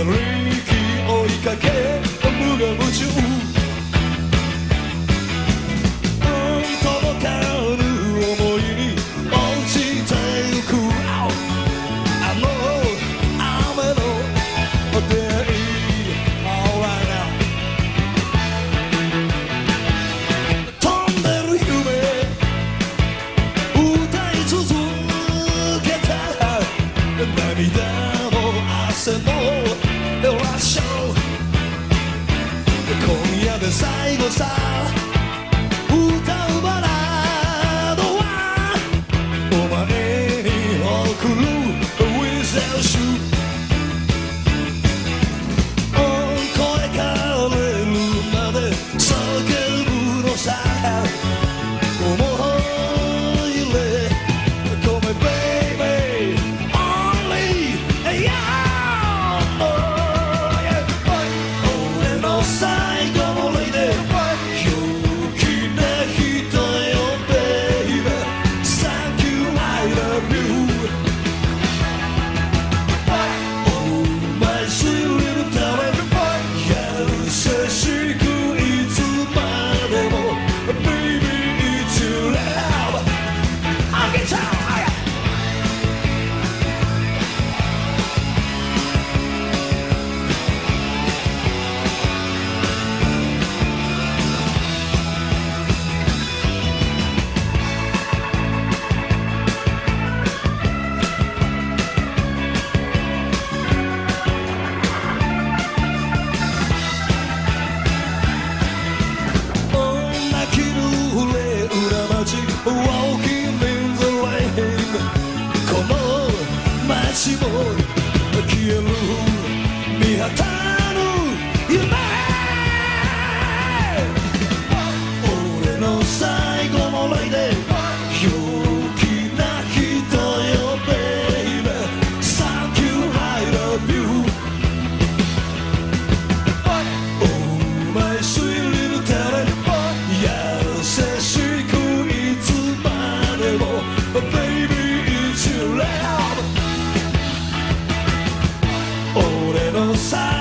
追いかけ無我夢中届かぬ想いに落ちてゆくあの雨の出会い Alright now 飛んでる夢歌い続けた涙も汗もラッシュ今夜で最後さ歌うバラードはお前に送る Without you 声枯れるまで叫ぶのさ思い入れごめん baby only yeah最後のレイで陽気な人よ baby Thank you I love you Oh my sweet little darling 優しくいつまでも Baby it's your love I'll get down Walking in the rain この街も消える見当たる夢俺の最後のレイで陽気な人よ baby Thank you I love you Oh my sweet little darling 優しくBaby, it's your love 俺の最